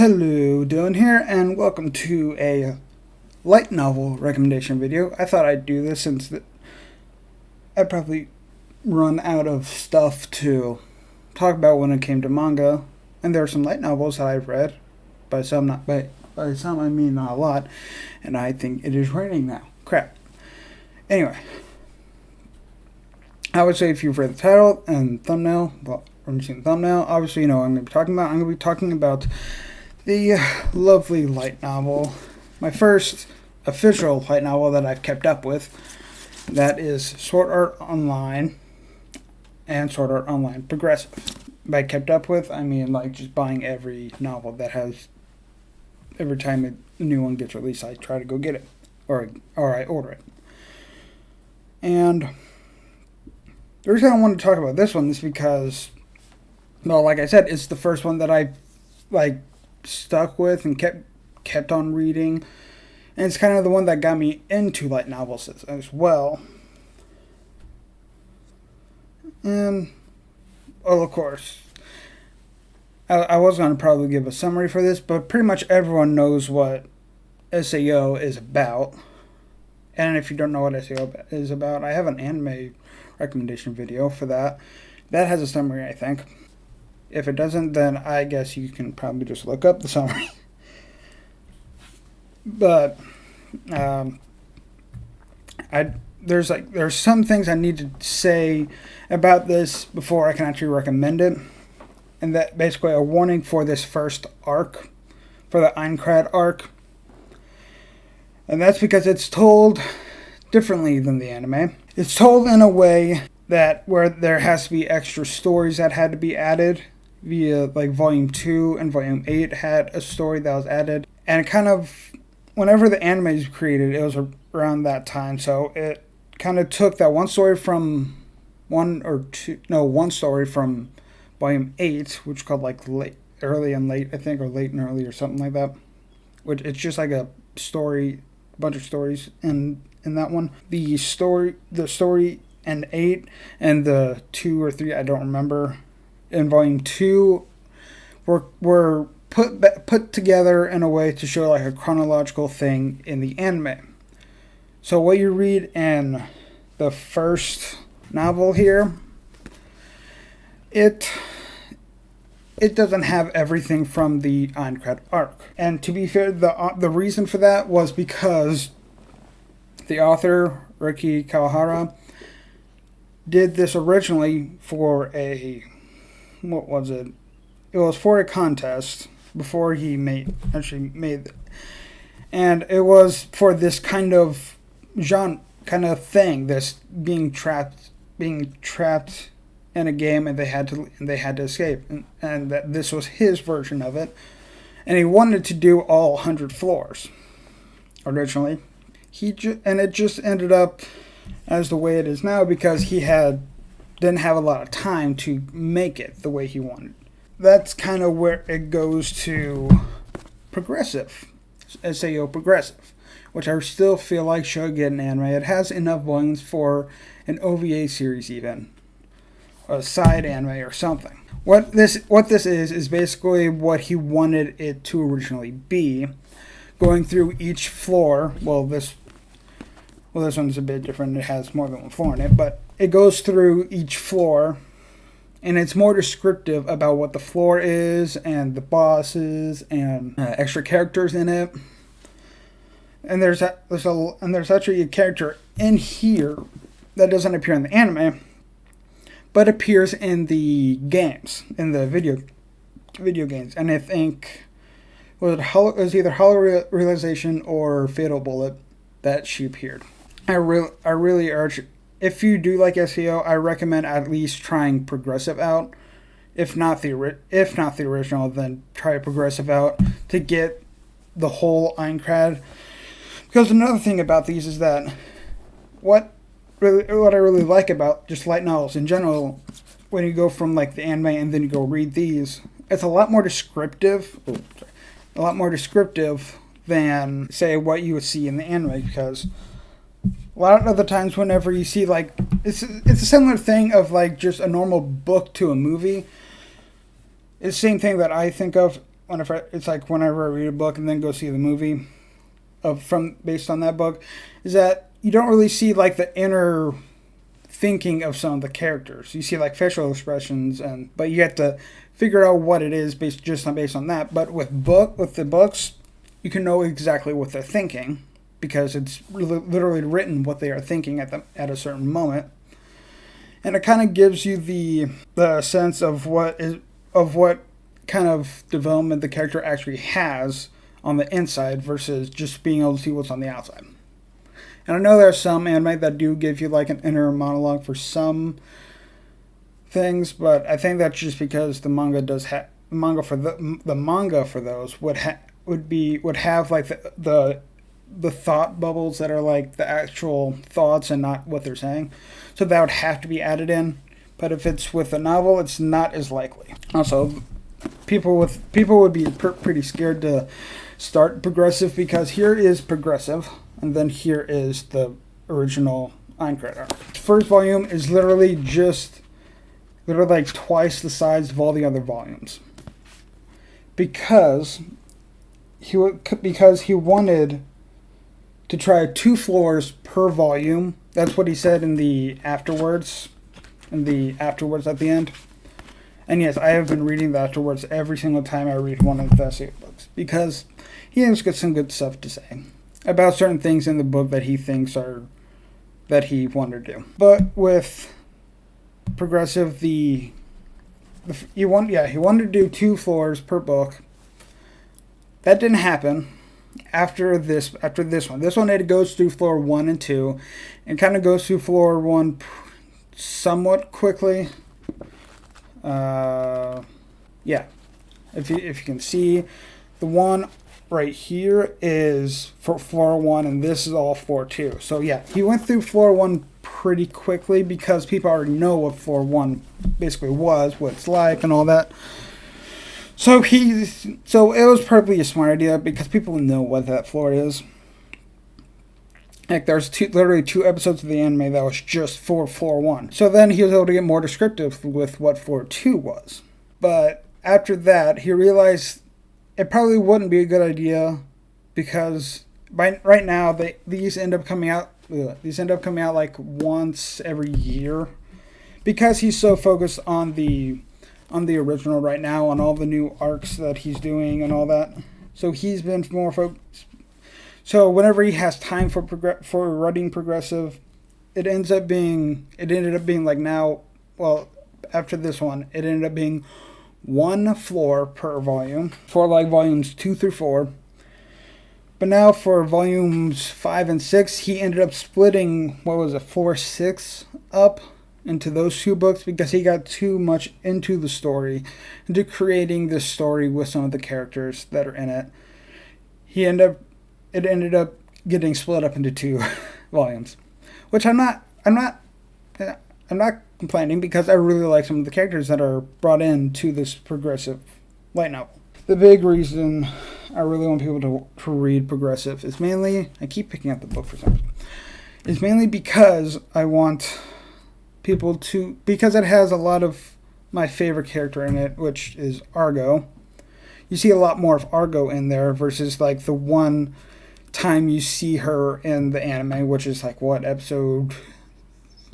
Hello, Dylan here, and welcome to a light novel recommendation video. I thought I'd do this since I probably run out of stuff to talk about when it came to manga, and there are some light novels that I've read. By some, not by some, I mean not a lot, and I think it is raining now. Crap. Anyway, I would say if you've read the title and thumbnail, well, when you've seen the thumbnail, obviously you know what I'm going to be talking about. I'm going to be talking about the lovely light novel, my first official light novel that I've kept up with. That is Sword Art Online and Sword Art Online Progressive. By kept up with, I mean like just buying every novel that has, every time a new one gets released, I try to go get it, or I order it. And the reason I wanted to talk about this one is because, well, like I said, it's the first one that I stuck with and kept on reading, and it's kind of the one that got me into light novels as well. And well, of course, I was going to probably give a summary for this, but pretty much everyone knows what SAO is about. And if you don't know what SAO is about, I have an anime recommendation video for that. That has a summary, I think. If it doesn't, then I guess you can probably just look up the summary. But there's some things I need to say about this before I can actually recommend it, and that basically a warning for this first arc, for the Aincrad arc, and that's because it's told differently than the anime. It's told in a way that where there has to be extra stories that had to be added via like volume 2 and volume 8 had a story that was added, and kind of whenever the anime was created, it was around that time, so it kind of took that one story from one story from volume 8, which is called like early and late, I think, or late and early or something like that, which it's just like a bunch of stories in that one. The story and 8 and the 2 or 3, I don't remember, in volume 2 were put together in a way to show like a chronological thing in the anime. So what you read in the first novel here, it doesn't have everything from the Aincrad arc. And to be fair, the reason for that was because the author, Riki Kawahara, did this originally for a, what was it? It was for a contest before he made it. And it was for this kind of thing, this being trapped in a game, and they had to escape, and that this was his version of it, and he wanted to do all 100 floors originally. And it just ended up as the way it is now because he didn't have a lot of time to make it the way he wanted. That's kind of where it goes to Progressive, SAO Progressive, which I still feel like should get an anime. It has enough volumes for an OVA series, even a side anime or something. What this is basically what he wanted it to originally be, going through each floor. This one's a bit different. It has more than one floor in it, but it goes through each floor, and it's more descriptive about what the floor is and the bosses and extra characters in it. And there's actually a character in here that doesn't appear in the anime, but appears in the games, in the video games. And I think it was either Hollow Realization or Fatal Bullet that she appeared. I really urge, if you do like SEO, I recommend at least trying Progressive out. If not the original, then try Progressive out to get the whole Aincrad. Because another thing about these is that what I really like about just light novels in general, when you go from like the anime and then you go read these, it's a lot more descriptive than say what you would see in the anime, because a lot of the times whenever you see like it's a similar thing of like just a normal book to a movie. It's the same thing that I think of whenever I read a book and then go see the movie based on that book, is that you don't really see like the inner thinking of some of the characters. You see like facial expressions, but you have to figure out what it is based on that. But with the books, you can know exactly what they're thinking because it's literally written what they are thinking at a certain moment, and it kind of gives you the sense of what kind of development the character actually has on the inside versus just being able to see what's on the outside. And I know there are some anime that do give you like an inner monologue for some things, but I think that's just because the manga does have the manga for those would have like the thought bubbles that are like the actual thoughts and not what they're saying. So that would have to be added in. But if it's with a novel, it's not as likely. Also, people would be pretty scared to start Progressive because here is Progressive and then here is the original Aincrad arc. First volume is literally like twice the size of all the other volumes. Because he wanted to try 2 floors per volume. That's what he said in the afterwards at the end. And yes, I have been reading the afterwards every single time I read one of the Thessia books because he has got some good stuff to say about certain things in the book that he thinks that he wanted to do. But with Progressive, he wanted to do 2 floors per book. That didn't happen. After this one it goes through floor 1 and 2, and kind of goes through floor 1 somewhat quickly. If you can see, the one right here is for floor 1, and this is all floor 2. So yeah, he went through floor 1 pretty quickly because people already know what floor 1 basically was, what it's like, and all that. So it was probably a smart idea because people know what that floor is. Like there's literally 2 episodes of the anime that was just for floor 1. So then he was able to get more descriptive with what floor 2 was. But after that, he realized it probably wouldn't be a good idea because right now these end up coming out like once every year because he's so focused on the original right now, on all the new arcs that he's doing and all that. So he's been more focused. So whenever he has time for writing Progressive, it ended up being like now, well, after this one, it ended up being 1 floor per volume for like volumes 2 through 4. But now for volumes 5 and 6, he ended up splitting, floor 6 up into those 2 books because he got too much into the story, into creating this story with some of the characters that are in it. It ended up getting split up into 2 volumes, which I'm not complaining because I really like some of the characters that are brought into this Progressive light novel. The big reason I really want people to read Progressive is mainly, I keep picking up the book for some reason, is mainly because I want people to, because it has a lot of my favorite character in it, which is Argo. You see a lot more of Argo in there versus like the one time you see her in the anime, which is like episode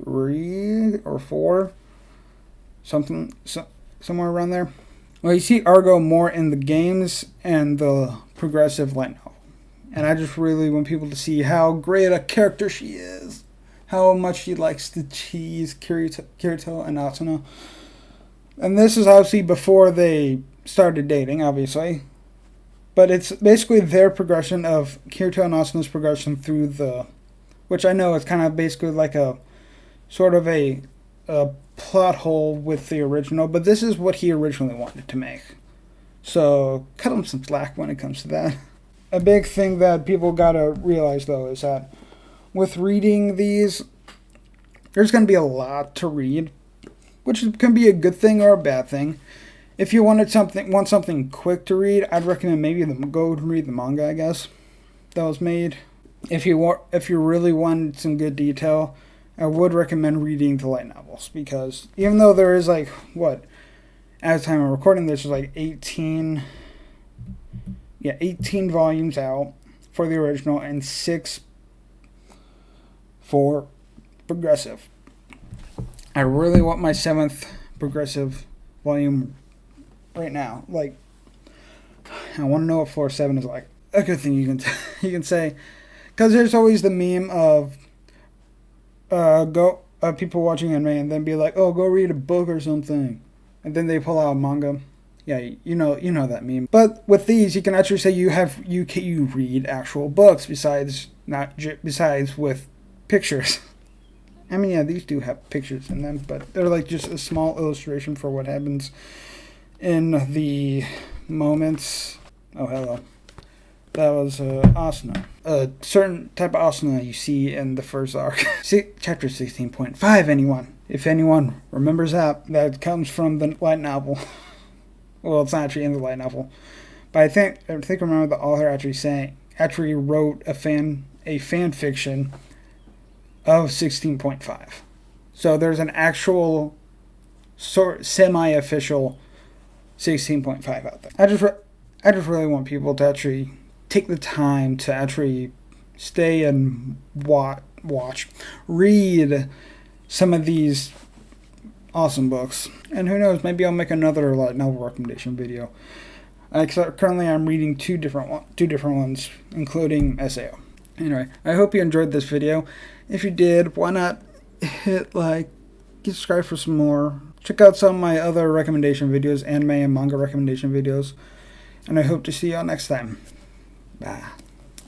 3 or 4, somewhere around there. Well, you see Argo more in the games and the Progressive light novel, and I just really want people to see how great a character she is, how much she likes to tease Kirito and Asuna. And this is obviously before they started dating, obviously. But it's basically their progression of Kirito and Asuna's progression through which I know is kind of basically like a sort of a plot hole with the original, but this is what he originally wanted to make. So cut him some slack when it comes to that. A big thing that people gotta realize though is that with reading these, there's gonna be a lot to read, which can be a good thing or a bad thing. If you want something quick to read, I'd recommend maybe go read the manga, I guess, that was made. If you really want some good detail, I would recommend reading the light novels because even though there is at the time of recording, there's like 18 18 volumes out for the original and 6 for Progressive. I really want my 7th Progressive volume right now. Like, I want to know what floor 7 is like. A good thing you can say, because there's always the meme of people watching anime and then be like, oh, go read a book or something, and then they pull out a manga. Yeah, you know that meme. But with these, you can actually say you read actual books besides with pictures. I mean, yeah, these do have pictures in them, but they're like just a small illustration for what happens in the moments. Oh, hello. That was asana. A certain type of asana you see in the first arc. Chapter 16.5, if anyone remembers that comes from the light novel. Well, it's not actually in the light novel. But I think I remember the author actually wrote a fan fiction of 16.5. So there's an actual semi-official 16.5 out there. I just really want people to actually take the time to actually stay and read some of these awesome books. And who knows, maybe I'll make another light novel recommendation video. Currently I'm reading two different ones, including SAO. Anyway, I hope you enjoyed this video. If you did, why not hit like, subscribe for some more. Check out some of my other recommendation videos, anime and manga recommendation videos. And I hope to see y'all next time. Bye.